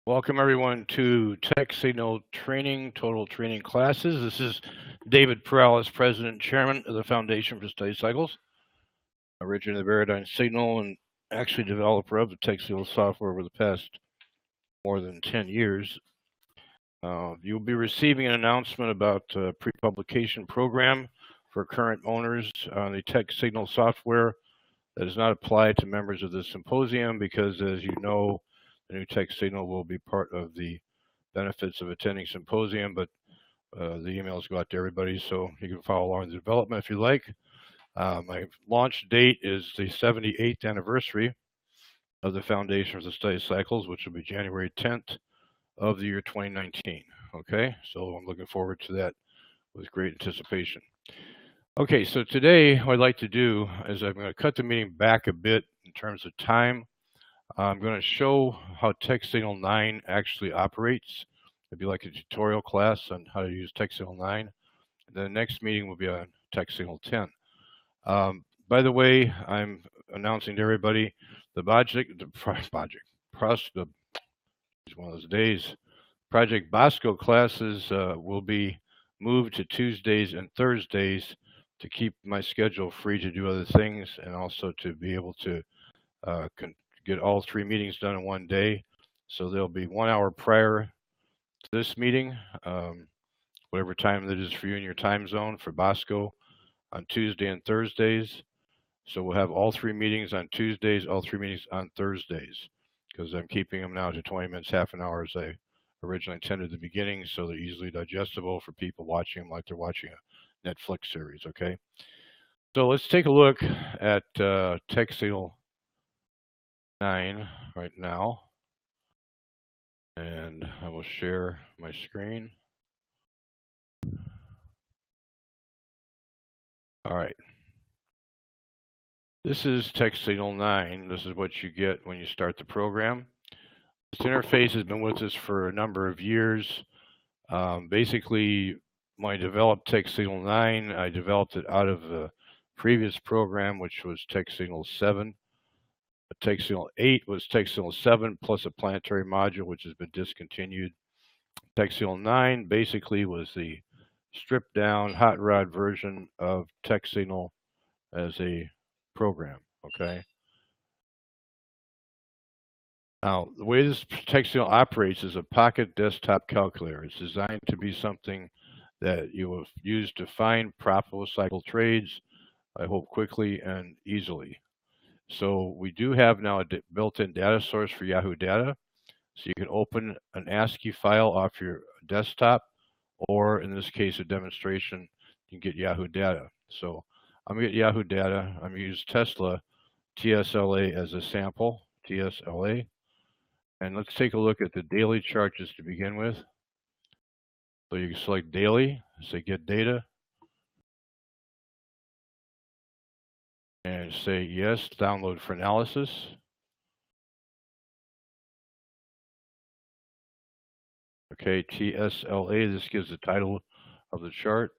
Welcome everyone to TECHSIGNAL training, total training classes. This is David Perales, President and Chairman of the Foundation for Study Cycles, originator of the Paradigm Signal and actually developer of the TECHSIGNAL software over the past more than 10 years. You'll be receiving an announcement about a pre-publication program for current owners on the TECHSIGNAL software that does not apply to members of this symposium because, as you know, the new TECHSIGNAL will be part of the benefits of attending symposium, but the emails go out to everybody, so you can follow along the development if you like. My launch date is the 78th anniversary of the Foundation for the Study Cycles, which will be January 10th of the year 2019. Okay, so I'm looking forward to that with great anticipation. Okay, so today what I'd like to do is I'm going to cut the meeting back a bit in terms of time. I'm going to show how TECHSIGNAL 9 actually operates. It'd be like a tutorial class on how to use TECHSIGNAL 9. The next meeting will be on TECHSIGNAL 10. By the way, I'm announcing to everybody Project Bosco classes will be moved to Tuesdays and Thursdays to keep my schedule free to do other things and also to be able to get all 3 meetings done in one day. So there'll be 1 hour prior to this meeting, whatever time that is for you in your time zone for Bosco on Tuesday and Thursdays. So we'll have all 3 meetings on Tuesdays, all 3 meetings on Thursdays, because I'm keeping them now to 20 minutes, half an hour as I originally intended at the beginning, so they're easily digestible for people watching them like they're watching a Netflix series, okay? So let's take a look at TECHSIGNAL 9 right now, and I will share my screen. All right. This is TECHSIGNAL 9. This is what you get when you start the program. This interface has been with us for a number of years. Basically, when I developed TECHSIGNAL 9, I developed it out of the previous program, which was TECHSIGNAL 7. TECHSIGNAL 8 was TECHSIGNAL 7 plus a planetary module, which has been discontinued. TECHSIGNAL 9 basically was the stripped down hot rod version of TECHSIGNAL as a program, okay? Now, the way this TECHSIGNAL operates is a pocket desktop calculator. It's designed to be something that you will use to find profitable cycle trades, I hope quickly and easily. So we do have now a built-in data source for Yahoo Data. So you can open an ASCII file off your desktop, or in this case, a demonstration, you can get Yahoo Data. So I'm going to get Yahoo Data. I'm going to use Tesla TSLA as a sample, TSLA. And let's take a look at the daily chart just to begin with. So you can select daily, say get data. And say yes, download for analysis. Okay, TSLA, this gives the title of the chart.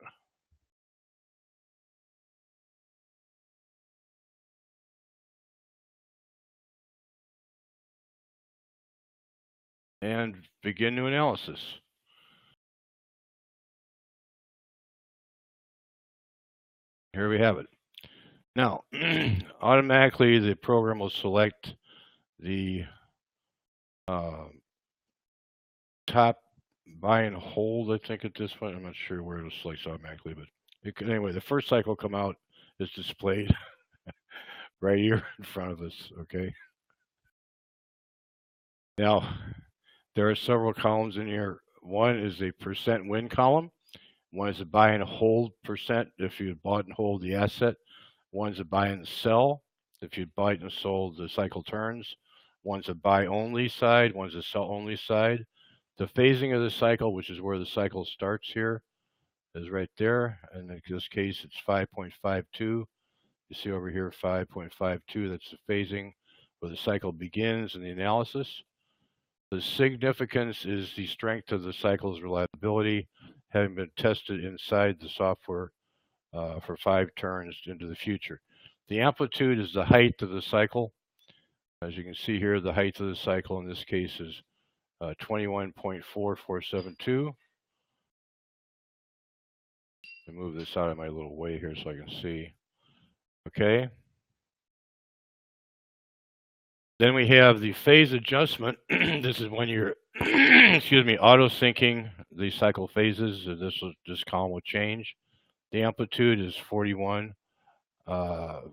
And begin new analysis. Here we have it. Now, automatically the program will select the top buy and hold, I think at this point. I'm not sure where it'll select automatically, but anyway, the first cycle come out is displayed right here in front of us, okay? Now, there are several columns in here. One is a percent win column. One is a buy and hold percent if you bought and hold the asset. One's a buy and sell if you bought and sold the cycle turns. One's a buy only side. One's a sell only side. The phasing of the cycle, which is where the cycle starts here, is right there. And in this case, it's 5.52. You see over here 5.52. That's the phasing where the cycle begins in the analysis. The significance is the strength of the cycle's reliability, having been tested inside the software for 5 turns into the future. The amplitude is the height of the cycle. As you can see here, the height of the cycle in this case is 21.4472. Let me move this out of my little way here so I can see. Okay. Then we have the phase adjustment. This is when you're, excuse me, auto syncing the cycle phases. This column will change. The amplitude is 41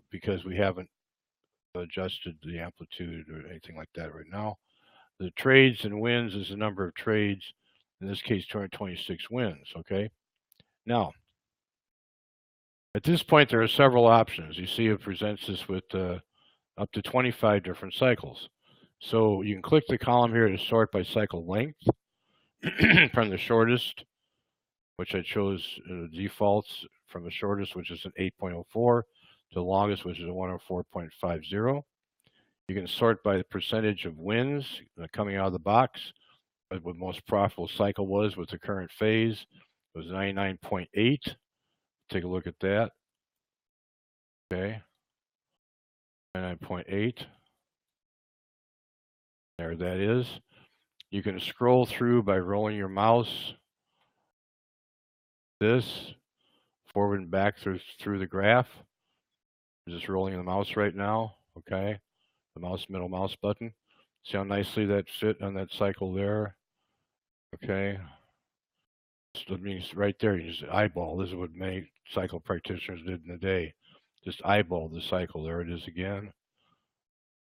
because we haven't adjusted the amplitude or anything like that right now. The trades and wins is the number of trades. In this case, 226 wins. Okay. Now, at this point, there are several options. You see, it presents us with up to 25 different cycles. So you can click the column here to sort by cycle length from the shortest, which I chose defaults from the shortest, which is an 8.04, to the longest, which is a 104.50. You can sort by the percentage of wins coming out of the box. What the most profitable cycle was with the current phase. It was 99.8. Take a look at that. Okay. 99.8. There that is. You can scroll through by rolling your mouse this forward and back through the graph. I'm just rolling the mouse right now. Okay. The middle mouse button. See how nicely that fit on that cycle there. Okay. So that means right there, you just eyeball. This is what many cycle practitioners did in the day. Just eyeball the cycle. There it is again.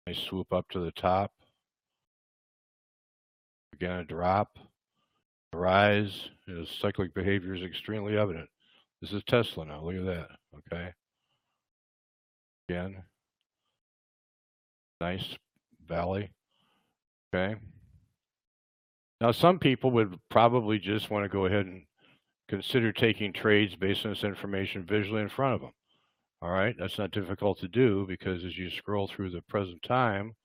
Nice swoop up to the top. Again, a drop. A rise. Cyclic behavior is extremely evident. This is Tesla now. Look at that. Okay. Again. Nice valley. Okay. Now, some people would probably just want to go ahead and consider taking trades based on this information visually in front of them. All right, that's not difficult to do because as you scroll through the present time,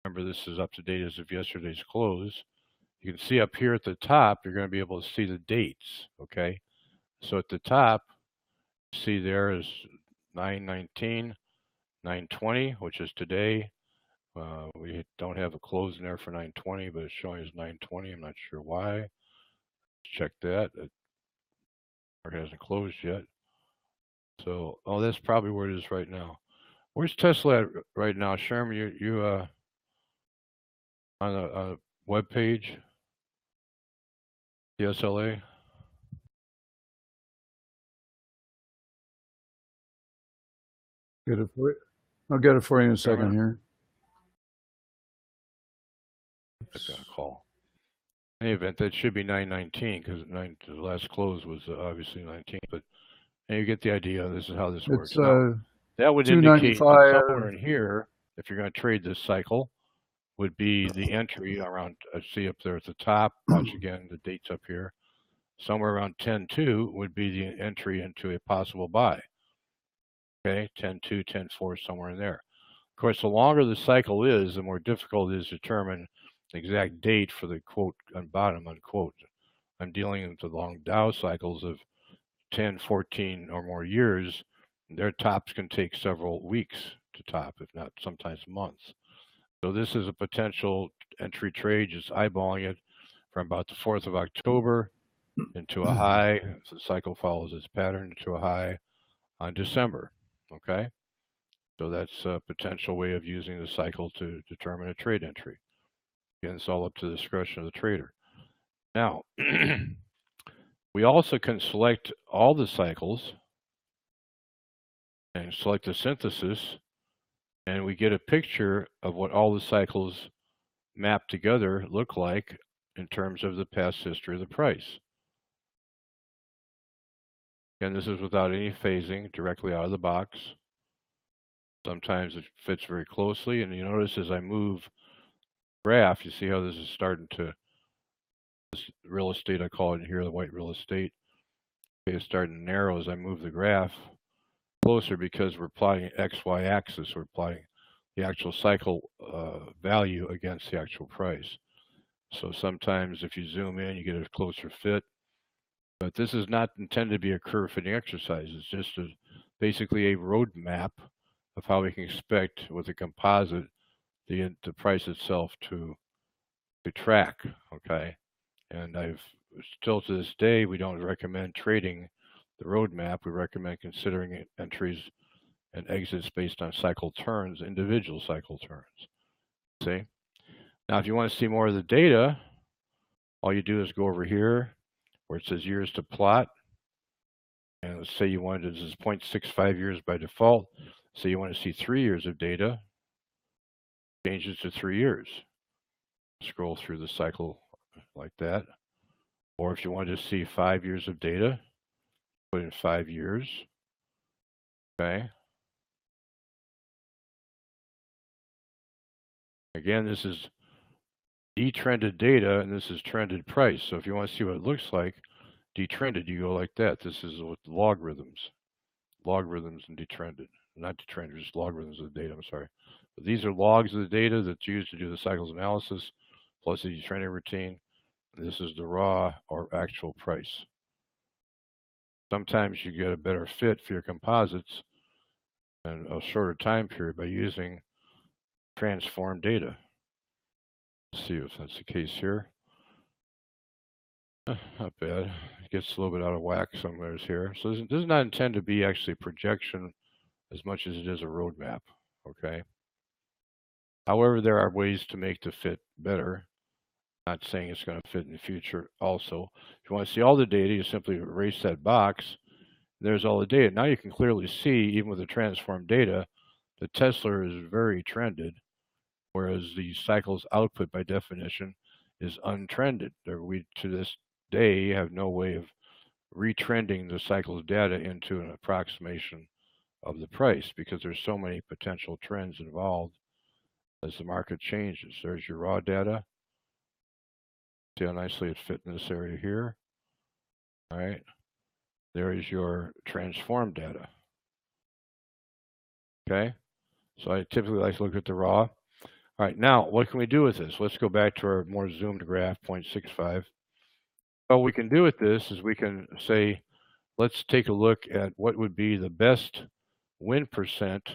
remember this is up to date as of yesterday's close, you can see up here at the top, you're going to be able to see the dates, okay? So at the top, see there is 9/19, 9/20, which is today. We don't have a close in there for 9/20, but it's showing as 9/20. I'm not sure why. Check that. It hasn't closed yet. So, oh, that's probably where it is right now. Where's Tesla at right now? Sherman, you on a web page? The SLA? Get it for you. I'll get it for you in a second here. I got a call. In any event, that should be 9/19 because the last close was obviously 19. But you get the idea. This is how this works. Now, that would indicate that somewhere in here, if you're going to trade this cycle, would be the entry around, see up there at the top, watch again, the dates up here. Somewhere around 10/2 would be the entry into a possible buy. Okay, 10/2, 10/4, somewhere in there. Of course, the longer the cycle is, the more difficult it is to determine the exact date for the quote on bottom, unquote. I'm dealing with the long Dow cycles of 10, 14 or more years. Their tops can take several weeks to top, if not sometimes months. So this is a potential entry trade, just eyeballing it from about the 4th of October into a high. So the cycle follows its pattern into a high on December. Okay. So that's a potential way of using the cycle to determine a trade entry. Again, it's all up to the discretion of the trader. Now, we also can select all the cycles and select the synthesis, and we get a picture of what all the cycles mapped together look like in terms of the past history of the price. And this is without any phasing, directly out of the box. Sometimes it fits very closely, and you notice as I move graph, you see how this is starting to, this real estate, I call it in here, the white real estate, is starting to narrow as I move the graph closer because we're plotting XY axis, we're plotting the actual cycle value against the actual price. So sometimes if you zoom in, you get a closer fit. But this is not intended to be a curve fitting exercise. It's just basically a roadmap of how we can expect with a composite the price itself to track, okay? And still to this day, we don't recommend trading the roadmap. We recommend considering entries and exits based on cycle turns, individual cycle turns. See? Now, if you want to see more of the data, all you do is go over here where it says years to plot. And let's say you wanted, this is 0.65 years by default. So you want to see 3 years of data, changes to 3 years. Scroll through the cycle like that. Or if you wanted to see 5 years of data, put in 5 years. Okay. Again, this is detrended data, and this is trended price. So if you want to see what it looks like, detrended, you go like that. This is with logarithms and detrended. Not detrended, just logarithms of the data, I'm sorry. But these are logs of the data that's used to do the cycles analysis, plus the detrending routine. This is the raw or actual price. Sometimes you get a better fit for your composites and a shorter time period by using transformed data. Let's see if that's the case here. Not bad. It gets a little bit out of whack somewhere here. So this does not intend to be actually a projection as much as it is a roadmap, okay? However, there are ways to make the fit better. Not saying it's going to fit in the future also. If you want to see all the data, you simply erase that box. There's all the data. Now you can clearly see, even with the transformed data, the Tesla is very trended, whereas the cycle's output by definition is untrended. We, to this day, have no way of retrending the cycle's data into an approximation of the price because there's so many potential trends involved as the market changes. There's your raw data. See how nicely it fit in this area here. All right. There is your transformed data. Okay. So I typically like to look at the raw. All right. Now, what can we do with this? Let's go back to our more zoomed graph, 0.65. What we can do with this is we can say, let's take a look at what would be the best win percent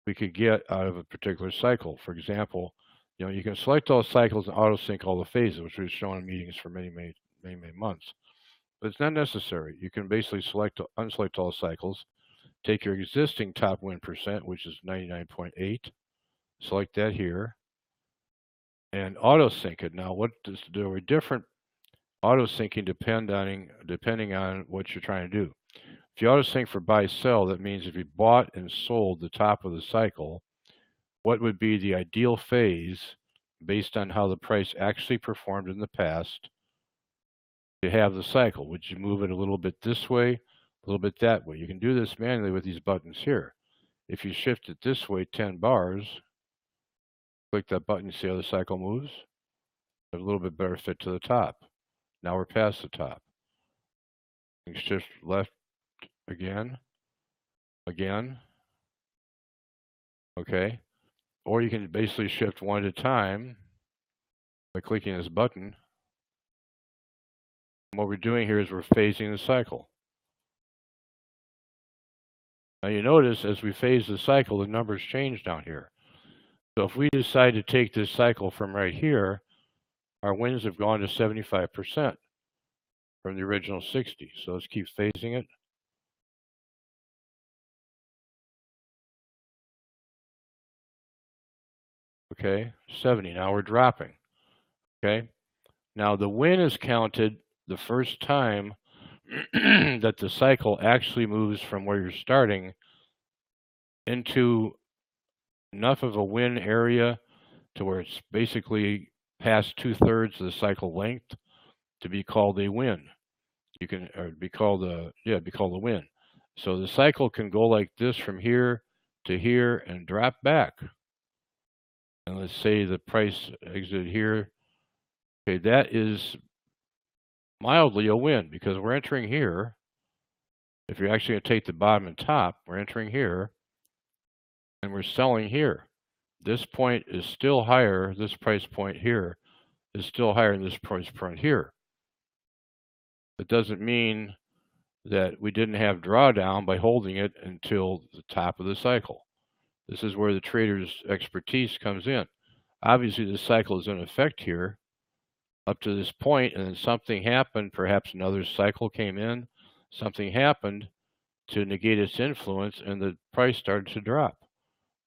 we could get out of a particular cycle. For example, you can select all cycles and auto sync all the phases, which we've shown in meetings for many months. But it's not necessary. You can basically unselect all cycles, take your existing top win percent, which is 99.8, select that here, and auto sync it. Now, what does there are different auto syncing depending on what you're trying to do. If you auto sync for buy sell, that means if you bought and sold the top of the cycle, what would be the ideal phase based on how the price actually performed in the past to have the cycle? Would you move it a little bit this way, a little bit that way? You can do this manually with these buttons here. If you shift it this way 10 bars, click that button, see how the cycle moves? A little bit better fit to the top. Now we're past the top. You can shift left again. Okay. Or you can basically shift one at a time by clicking this button. And what we're doing here is we're phasing the cycle. Now you notice as we phase the cycle, the numbers change down here. So if we decide to take this cycle from right here, our wins have gone to 75% from the original 60. So let's keep phasing it. Okay, 70. Now we're dropping. Okay. Now the win is counted the first time that the cycle actually moves from where you're starting into enough of a win area to where it's basically past 2/3 of the cycle length to be called a win. You can be called a win. So the cycle can go like this from here to here and drop back. And let's say the price exited here. Okay, that is mildly a win because we're entering here. If you're actually going to take the bottom and top, we're entering here and we're selling here. This point is still higher. This price point here is still higher than this price point here. It doesn't mean that we didn't have drawdown by holding it until the top of the cycle. This is where the trader's expertise comes in. obviously the cycle is in effect here up to this point, and then something happened, perhaps another cycle came in, something happened to negate its influence, and the price started to drop.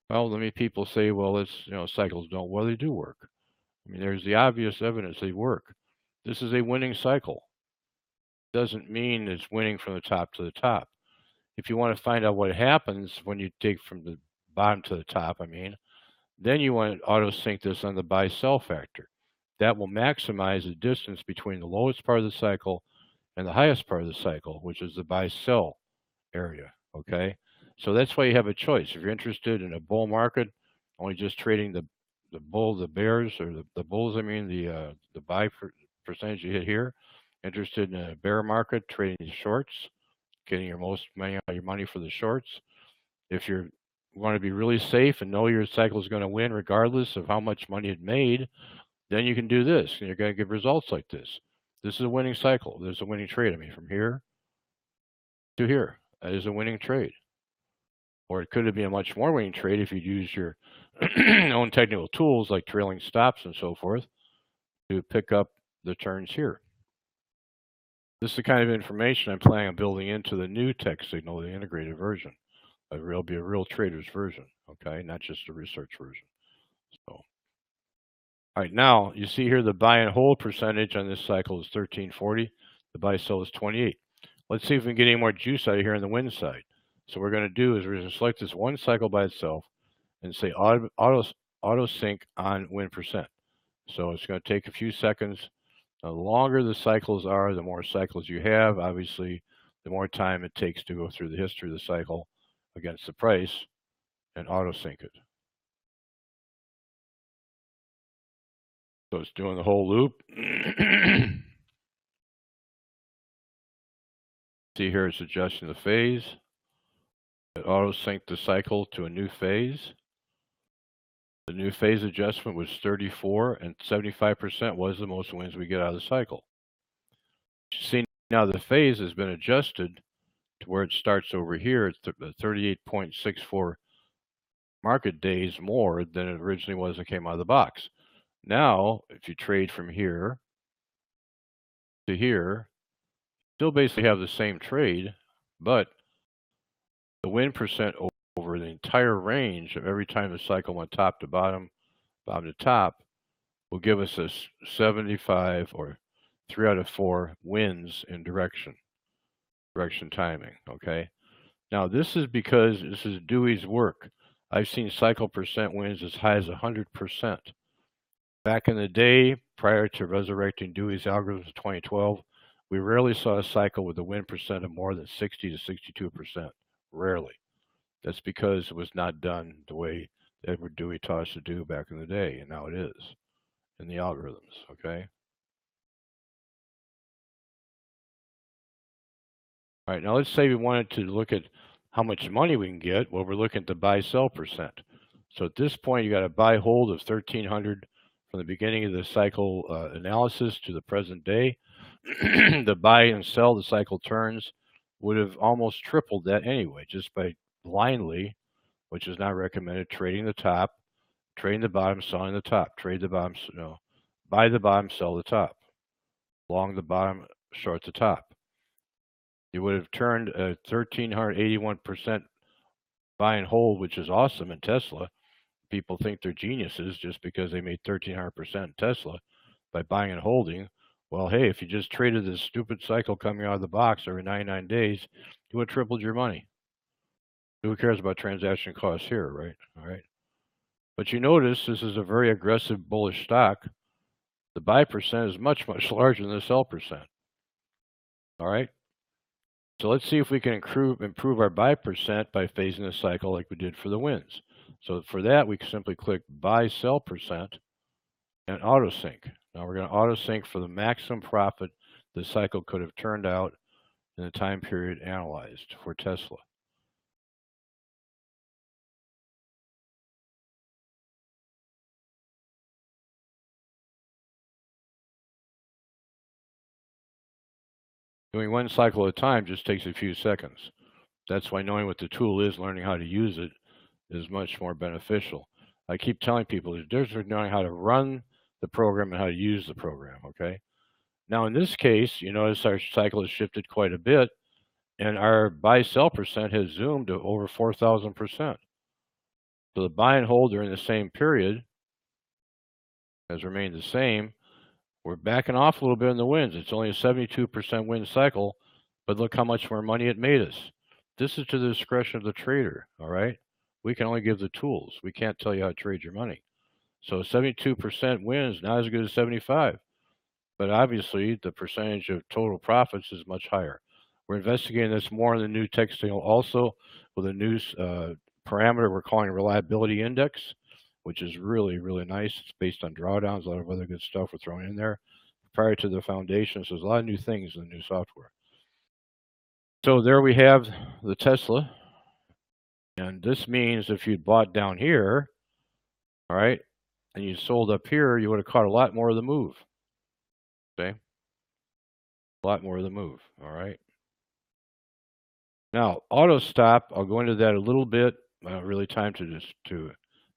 Well, many people say, well, it's, cycles don't, well, they do work. I mean, there's the obvious evidence they work. This is a winning cycle. Doesn't mean it's winning from the top to the top. If you want to find out what happens when you take from the bottom to the top, then you want to auto sync this on the buy sell factor. That will maximize the distance between the lowest part of the cycle and the highest part of the cycle, which is the buy sell area. Okay. So that's why you have a choice. If you're interested in a bull market, only just trading the bears, or the bulls, the buy percentage you hit here. Interested in a bear market, trading the shorts, getting your most money out of your money for the shorts. If you want to be really safe and know your cycle is going to win regardless of how much money it made, then you can do this, and you're going to get results like this. This is a winning cycle. There's a winning trade. From here to here, that is a winning trade. Or it could have been a much more winning trade if you use your own technical tools like trailing stops and so forth to pick up the turns here. This is the kind of information I'm planning on building into the new TECHSIGNAL, the integrated version. It'll be a real trader's version, okay, not just a research version. So, all right, now you see here the buy and hold percentage on this cycle is 1340. The buy sell is 28. Let's see if we can get any more juice out of here on the win side. So what we're going to do is we're going to select this one cycle by itself and say auto sync on win percent. So it's going to take a few seconds. The longer the cycles are, the more cycles you have. Obviously, the more time it takes to go through the history of the cycle against the price and auto sync it. So it's doing the whole loop. See here, it's adjusting the phase. It auto synced the cycle to a new phase. The new phase adjustment was 34, and 75% was the most wins we get out of the cycle. You see now the phase has been adjusted to where it starts over here at 38.64 market days more than it originally was that came out of the box. Now, if you trade from here to here, still basically have the same trade, but the win percent over the entire range of every time the cycle went top to bottom, bottom to top, will give us a 75 or 3 out of 4 wins in direction timing, okay? Now, this is because this is Dewey's work. I've seen cycle percent wins as high as 100%. Back in the day, prior to resurrecting Dewey's algorithms in 2012, we rarely saw a cycle with a win percent of more than 60 to 62%. Rarely. That's because it was not done the way Edward Dewey taught us to do back in the day, and now it is in the algorithms, okay? All right, now let's say we wanted to look at how much money we can get. Well, we're looking at the buy-sell percent. So at this point, you got a buy-hold of 1,300 from the beginning of the cycle analysis to the present day. The buy and sell, the cycle turns, would have almost tripled that anyway, just by blindly, which is not recommended, trading the top, trading the bottom, selling the top, trade the bottom, buy the bottom, sell the top, long the bottom, short the top. You would have turned a 1,381% buy and hold, which is awesome in Tesla. People think they're geniuses just because they made 1,300% in Tesla by buying and holding. Well, hey, if you just traded this stupid cycle coming out of the box every 99 days, you would have tripled your money. Who cares about transaction costs here, right? All right. But you notice this is a very aggressive bullish stock. The buy percent is much, much larger than the sell percent. All right. So let's see if we can improve our buy percent by phasing the cycle like we did for the wins. So for that, we can simply click buy sell percent and auto sync. Now we're going to auto sync for the maximum profit the cycle could have turned out in the time period analyzed for Tesla. Doing one cycle at a time just takes a few seconds. That's why knowing what the tool is, learning how to use it, is much more beneficial. I keep telling people there's a difference between knowing how to run the program and how to use the program, okay? Now, in this case, you notice our cycle has shifted quite a bit, and our buy-sell percent has zoomed to over 4,000%. So the buy and hold during the same period has remained the same. We're backing off a little bit in the wins. It's only a 72% win cycle, but look how much more money it made us. This is to the discretion of the trader, all right? We can only give the tools. We can't tell you how to trade your money. So 72% wins, not as good as 75. But obviously, the percentage of total profits is much higher. We're investigating this more in the new TECHSIGNAL also with a new parameter we're calling reliability index, which is really, really nice. It's based on drawdowns, a lot of other good stuff we're throwing in there prior to the foundation. So there's a lot of new things in the new software. So there we have the Tesla. And this means if you'd bought down here, all right, and you sold up here, you would have caught a lot more of the move. Okay? A lot more of the move, all right? Now, auto stop, I'll go into that a little bit. I don't really time to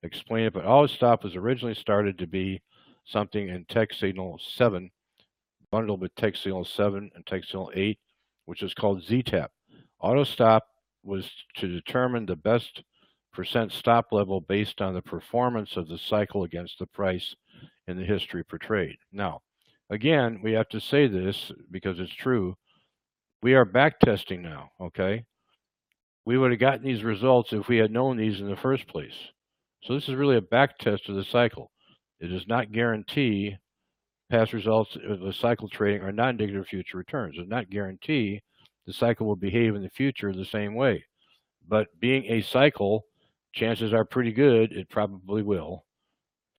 explain it, but auto stop was originally started to be something in TECHSIGNAL 7, bundled with TECHSIGNAL 7 and TECHSIGNAL 8, which is called ZTAP. Auto stop was to determine the best percent stop level based on the performance of the cycle against the price in the history per trade. Now, again, we have to say this because it's true. We are back testing now, okay? We would have gotten these results if we had known these in the first place. So this is really a back test of the cycle. It does not guarantee past results of the cycle trading are not indicative of future returns. It does not guarantee the cycle will behave in the future the same way. But being a cycle, chances are pretty good it probably will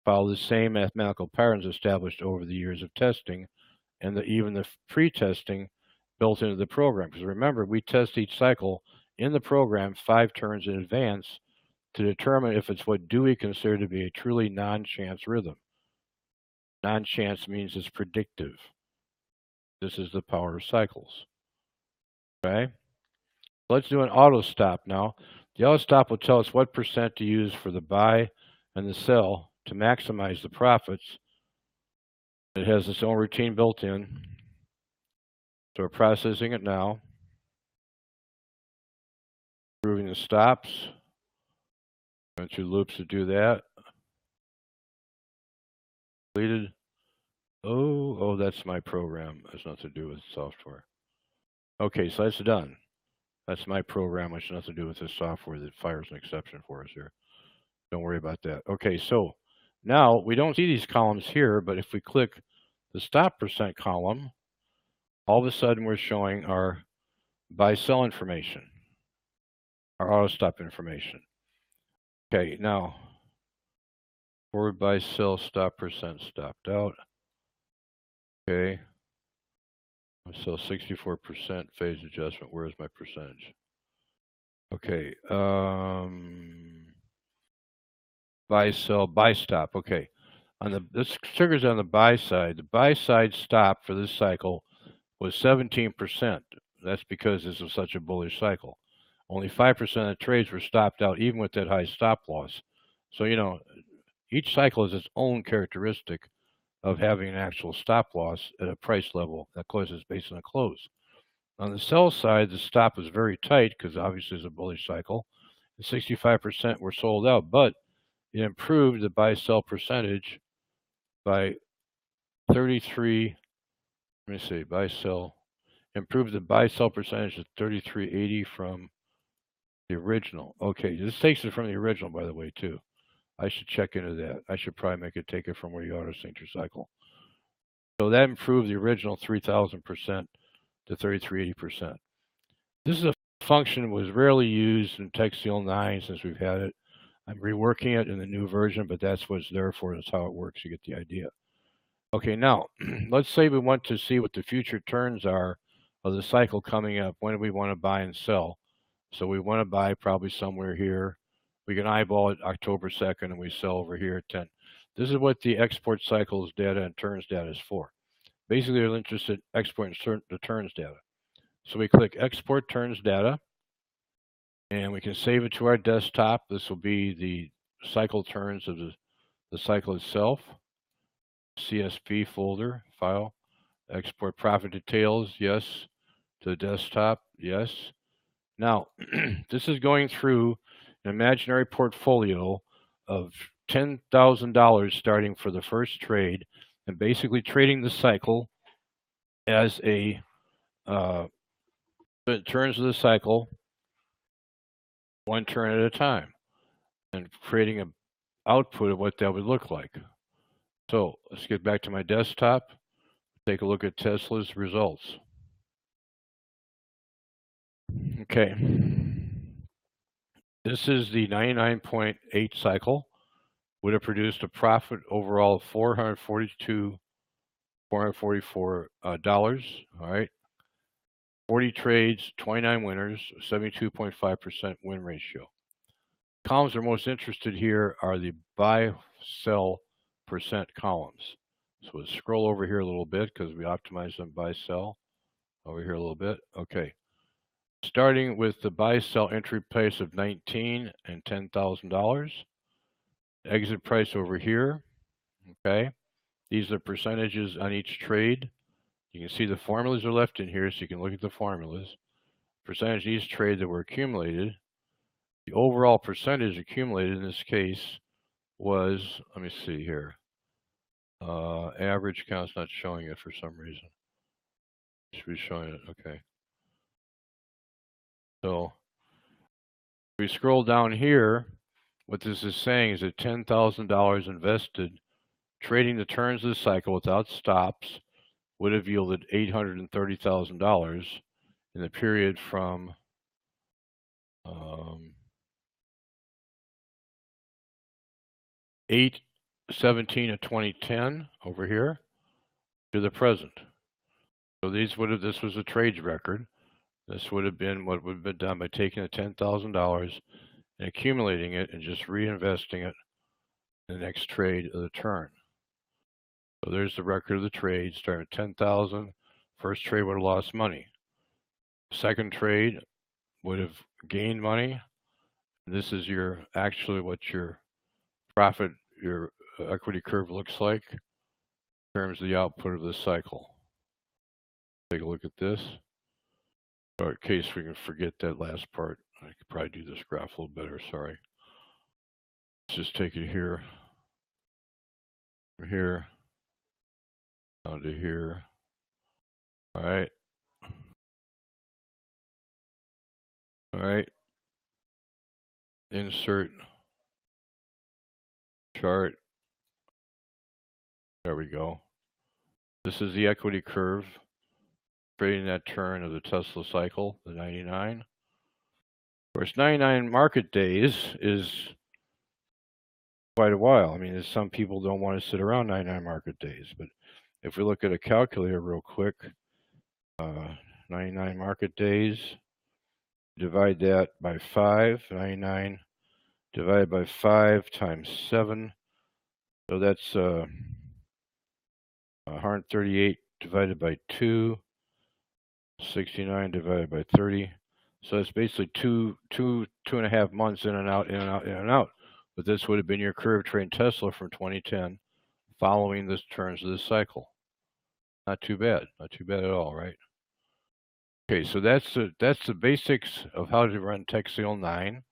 follow the same mathematical patterns established over the years of testing and even the pre-testing built into the program. Because remember, we test each cycle in the program 5 turns in advance to determine if it's what Dewey considered to be a truly non-chance rhythm. Non-chance means it's predictive. This is the power of cycles. Okay? Let's do an auto stop now. The auto stop will tell us what percent to use for the buy and the sell to maximize the profits. It has its own routine built in. So we're processing it now. Proving the stops. Went through loops to do that. Completed. Oh, that's my program. It has nothing to do with software. Okay, so that's done. That's my program. It has nothing to do with this software that fires an exception for us here. Don't worry about that. Okay, so now we don't see these columns here, but if we click the stop percent column, all of a sudden we're showing our buy-sell information, our auto stop information. Okay, now forward buy-sell stop percent stopped out. Okay, so 64% phase adjustment. Where's my percentage? Okay, buy-sell, buy-stop. Okay, this triggers on the buy side. The buy side stop for this cycle was 17%. That's because this was such a bullish cycle. Only 5% of the trades were stopped out, even with that high stop loss. So, you know, each cycle has its own characteristic of having an actual stop loss at a price level that closes based on a close. On the sell side, the stop is very tight because obviously it's a bullish cycle. 65% were sold out, but it improved the buy-sell percentage by 33. Let me see, buy-sell. Improved the buy-sell percentage to 3380 from the original. Okay, this takes it from the original, by the way, too. I should check into that. I should probably make it take it from where you auto-sync your cycle. So that improved the original 3,000% to 3380%. This is a function that was rarely used in TECHSIGNAL 9 since we've had it. I'm reworking it in the new version, but that's what it's there for. That's how it works. You get the idea. Okay, now, let's say we want to see what the future turns are of the cycle coming up. When do we want to buy and sell? So we want to buy probably somewhere here. We can eyeball it October 2nd, and we sell over here at 10. This is what the export cycles data and turns data is for. Basically, they're interested in exporting the turns data. So we click Export Turns Data, and we can save it to our desktop. This will be the cycle turns of the cycle itself. CSV folder file. Export profit details, yes. To the desktop, yes. Now, this is going through an imaginary portfolio of $10,000 starting for the first trade, and basically trading the cycle as a turns of the cycle, one turn at a time, and creating an output of what that would look like. So let's get back to my desktop, take a look at Tesla's results. Okay. This is the 99.8 cycle. Would have produced a profit overall of $444. All right. 40 trades, 29 winners, 72.5% win ratio. Columns we're most interested here are the buy-sell percent columns. So we'll scroll over here a little bit because we optimize them buy-sell. Over here a little bit. Okay. Starting with the buy-sell entry price of $19 and $10,000. Exit price over here. Okay. These are percentages on each trade. You can see the formulas are left in here, so you can look at the formulas. Percentage of each trade that were accumulated. The overall percentage accumulated in this case was, let me see here. Average count's not showing it for some reason. It should be showing it, okay. So we scroll down here, what this is saying is that $10,000 invested trading the turns of the cycle without stops would have yielded $830,000 in the period from 8/17 of 2010 over here to the present. So this was a trades record. This would have been what would have been done by taking the $10,000 and accumulating it and just reinvesting it in the next trade of the turn. So there's the record of the trade, starting at 10,000. First trade would have lost money. Second trade would have gained money. This is what your profit, your equity curve looks like in terms of the output of this cycle. Take a look at this. Or in case we can forget that last part, I could probably do this graph a little better, sorry. Let's just take it here, from here, down to here. All right. All right. Insert chart. There we go. This is the equity curve, creating that turn of the Tesla cycle, the 99. Of course, 99 market days is quite a while. I mean, some people don't want to sit around 99 market days, but if we look at a calculator real quick, 99 market days, divide that by 5, 99 divided by 5 times 7, so that's 138 divided by 2, 69 divided by 30. So it's basically two and a half months in and out, in and out, in and out. But this would have been your curve trade Tesla from 2010, following the turns of this cycle. Not too bad. Not too bad at all, right? Okay, so that's the basics of how to run TECHSIGNAL 9.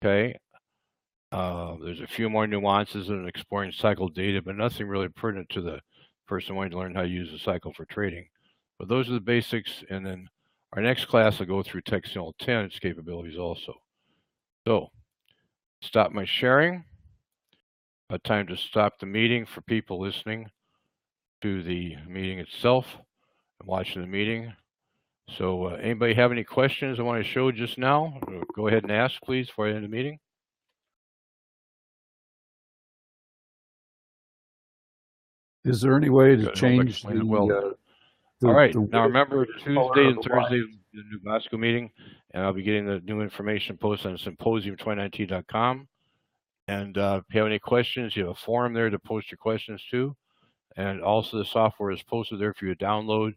Okay. There's a few more nuances in exploring cycle data, but nothing really pertinent to the person wanting to learn how to use the cycle for trading. But those are the basics, and then our next class will go through TECHSIGNAL 10, its capabilities also. So, stop my sharing. Time to stop the meeting for people listening to the meeting itself and watching the meeting. So anybody have any questions I want to show just now? Go ahead and ask, please, before I end the meeting. Is there any way to Good. change the, all right. Now remember, Tuesday and Thursday, the new Bosco meeting, and I'll be getting the new information posted on symposium2019.com. And if you have any questions, you have a forum there to post your questions to. And also the software is posted there for you to download.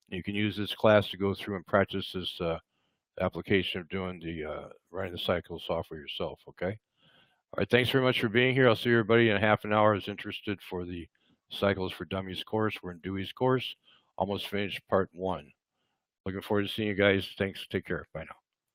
You can use this class to go through and practice this application of doing the running the cycle software yourself, okay? All right, thanks very much for being here. I'll see everybody in half an hour who's interested for the Cycles for Dummies course. We're in Dewey's course, almost finished part 1. Looking forward to seeing you guys. Thanks. Take care. Bye now.